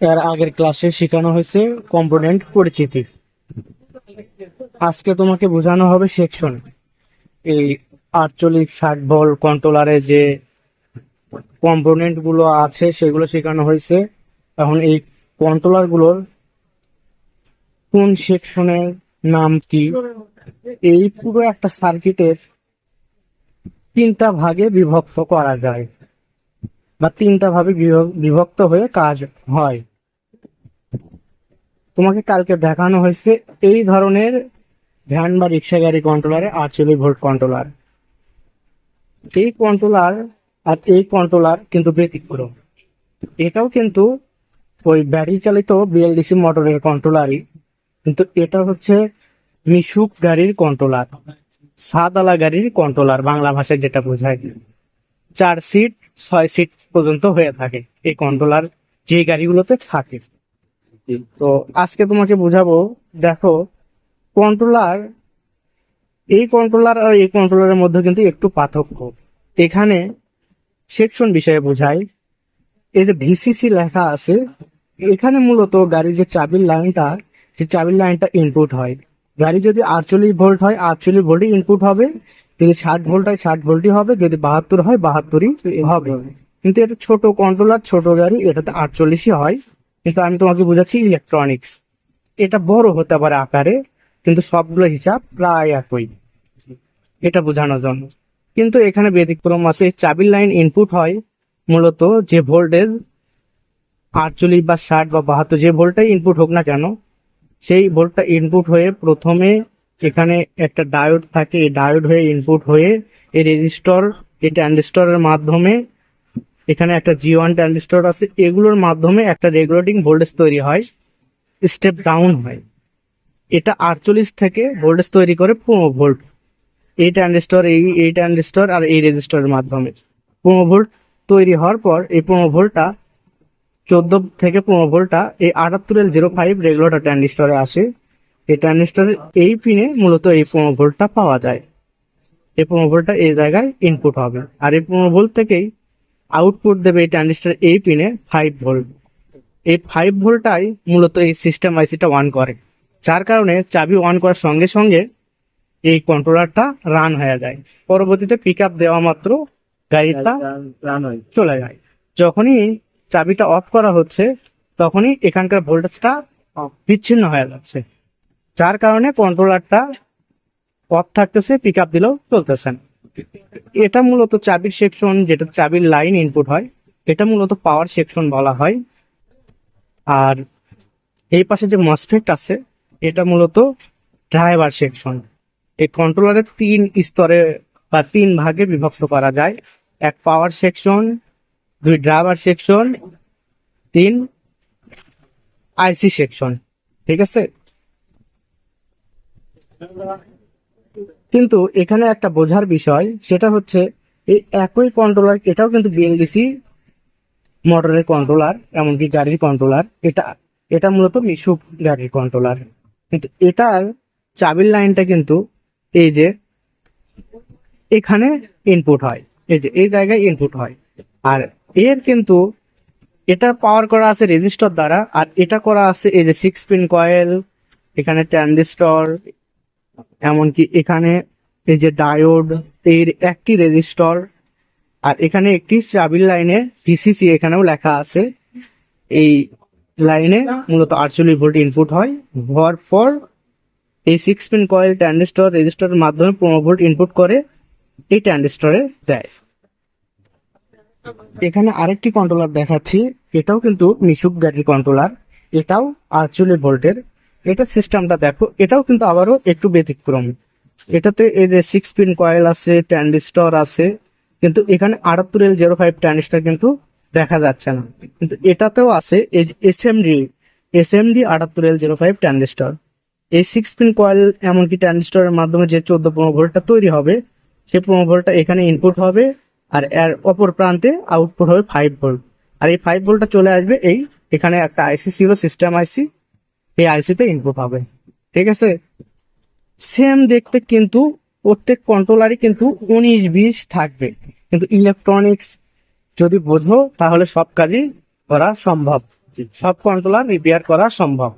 এর আগের ক্লাসে শেখানো হয়েছে কম্পোনেন্ট পরিচিতি। আজকে তোমাকে বোঝানো হবে সেকশন। এই 48-60 ভোল্ট কন্ট্রোলারে যে কম্পোনেন্ট গুলো আছে সেগুলো শেখানো হয়েছে। এখন এই কন্ট্রোলার গুলোর কোন সেকশনের নাম কি, এই পুরো একটা সার্কিটের তিনটা ভাগে বিভক্ত করা যায় বা তিনটা ভাবে বিভক্ত হয়ে কাজ হয়। তোমাকে কালকে দেখানো হয়েছে এই ধরনের ভ্যান বা রিক্সা গাড়ি কন্ট্রোলারে 48 ভোল্ট কন্ট্রোলার। এই কন্ট্রোলার আর এই কন্ট্রোলার কিন্তু ব্যতিক্রম। এটাও কিন্তু ওই ব্যাটারি চালিত বিএলডিসি মোটরের কন্ট্রোলারই, কিন্তু এটা হচ্ছে মিশুক গাড়ির কন্ট্রোলার, সাদালা গাড়ির কন্ট্রোলার, বাংলা ভাষায় যেটা বোঝায়। 4 সিট 6 সিট পর্যন্ত হয়ে থাকে এই কন্ট্রোলার যে গাড়িগুলোতে থাকে। তো আজকে তোমাকে বোঝাবো। দেখো, কন্ট্রোলার, এই কন্ট্রোলার আর এই কন্ট্রোলারের মধ্যে কিন্তু একটু পার্থক্য। এখানে সেকশন বিষয়ে বোঝায়। এই যে ভিসিসি লেখা আছে, এখানে মূলত গাড়ির যে চাবির লাইনটা, সেই চাবির লাইনটা ইনপুট হয়। গাড়ি যদি 48 ভোল্ট হয় 48 ভোল্টই ইনপুট হবে, যদি 60 ভোল্ট হয় 60 ভোল্টই হবে, যদি 72 হয় 72ই হবে। কিন্তু এটা ছোট কন্ট্রোলার, ছোট গাড়ি, এটাতে 48ই হয়। কিন্তু আমি তোমাকে বোঝাচ্ছি ইলেকট্রনিক্স। এটা বড় হতে পারে আকারে, কিন্তু সবগুলো হিসাব প্রায় একই, এটা বোঝানোর জন্য। কিন্তু এখানে ব্যতিক্রম আছে। চাবির লাইন ইনপুট হয় মূলত যে ভোল্টেজ 48 বা 60 বা 72, যে ভোল্টটাই ইনপুট হোক না কেন, সেই ভোল্টটা ইনপুট হয়ে প্রথমে এখানে একটা ডায়োড থাকে। এই ডায়োড হয়ে ইনপুট হয়ে এই রেজিস্টর, এই ট্রানজিস্টরের মাধ্যমে, এখানে একটা G1 ট্রানজিস্টর আছে, এগুলোর মাধ্যমে একটা রেগুলেটিং ভোল্টেজ তৈরি হয়, স্টেপ ডাউন হয়। এটা 48 থেকে ভোল্টেজ তৈরি করে 15 ভোল্ট। এই ট্রানজিস্টর, এই ট্রানজিস্টর আর এই রেজিস্টরের মাধ্যমে 15 ভোল্ট তৈরি হওয়ার পর এই 15 ভোল্টটা, 14 থেকে 15 ভোল্টটা এই 78L05 রেগুলেটর ট্রানজিস্টরে আসে। এই ট্রানজিস্টরের এই পিনে মূলত এই 15 ভোল্টটা পাওয়া যায়। এই 15 ভোল্টটা এই জায়গায় ইনপুট হবে, আর এই 15 ভোল্ট থেকেই আউটপুট দেবে এই ট্রানজিস্টরের এই পিনে 5 ভোল্ট। এই 5 ভোল্টটাই মূলত এই সিস্টেম আইসিটা অন করে, যার কারণে চাবি অন করার সঙ্গে সঙ্গে এই কন্ট্রোলারটা রান হয়ে যায়। পরবর্তীতে পিক আপ দেওয়া মাত্র গাড়িটা রান হয়, চলে যায়। যখনই চাবিটা অফ করা হচ্ছে, তখনই এখানকার ভোল্টেজটা বিচ্ছিন্ন হয়ে যাচ্ছে, যার কারণে কন্ট্রোলারটা অফ থাকতেছে, পিক আপ দিলেও চলতেছে না। এটা মূলত চাবির সেকশন, যেটা চাবির লাইন ইনপুট হয়, এটা মূলত পাওয়ার সেকশন বলা হয়। আর এই পাশে যে মসফেট আছে, এটা মূলত ড্রাইভার সেকশন। এই কন্ট্রোলারের 3 স্তরে বা 3 ভাগে বিভক্ত করা যায়: এক পাওয়ার সেকশন, 2 ড্রাইভার সেকশন, 3 আইসি সেকশন। ঠিক আছে, কিন্তু এখানে একটা বোঝার বিষয়, সেটা হচ্ছে এই একই কন্ট্রোলার, এটাও কিন্তু বিএলডিসি মোটরের কন্ট্রোলার, এমনকি গাড়ির কন্ট্রোলার। এটা এটা মূলত মিশুক গাড়ির কন্ট্রোলার, কিন্তু এটার চাবির লাইনটা কিন্তু এই যে এখানে ইনপুট হয়, এই যে এই জায়গায় ইনপুট হয়। আর এর কিন্তু এটা পাওয়ার করা আছে রেজিস্টর দ্বারা, আর এটা করা আছে এই যে 6 পিন কয়েল, এখানে ট্রানজিস্টর, এমনকি এখানে এই যে ডায়োড, এর একটি রেজিস্টর, আর এখানে একটি চাবির লাইনে ভিসিসি এখানেও লেখা আছে। এই লাইনে মূলত 48 ভোল্ট ইনপুট হয়, হওয়ার পর এই 6 পিন কয়েল ট্রানজিস্টর রেজিস্টরের মাধ্যমে 15 ভোল্ট ইনপুট করে এই ট্রানজিস্টরে দেয়। এখানে আরেকটি কন্ট্রোলার দেখাচ্ছি, এটাও কিন্তু মিশুক গাড়ির কন্ট্রোলার, এটাও 48 ভোল্টের। এটা সিস্টেমটা দেখো, এটাও কিন্তু আবারও একটু ব্যতিক্রম। এটাতে এই যে 6 পিন কয়েল আছে, ট্রানজিস্টর আছে, কিন্তু এখানে 78L05 ট্রানজিস্টর কিন্তু দেখা যাচ্ছে না। কিন্তু এটাতেও আছে এই যে এসএমডি 78L05 ট্রানজিস্টর। এই 6 পিন কয়েল এমনকি ট্রানজিস্টরের মাধ্যমে যে 14-15 ভোল্টটা তৈরি হবে, সেই 15 ভোল্টটা এখানে ইনপুট হবে, আর এর অপর প্রান্তে আউটপুট হবে 5 ভোল্ট। আর এই 5 ভোল্টটা চলে আসবে এই এখানে একটা আইসি ছিল, সিস্টেম আইসি, এই আইসিতে ইনপুট হবে। ঠিক আছে, সেম দেখতে, কিন্তু প্রত্যেক কন্ট্রোলারই কিন্তু 19-20 থাকবে। কিন্তু ইলেকট্রনিক্স যদি বোঝো তাহলে সব কাজই করা সম্ভব। সব কন্ট্রোলার রিপেয়ার করা সম্ভব।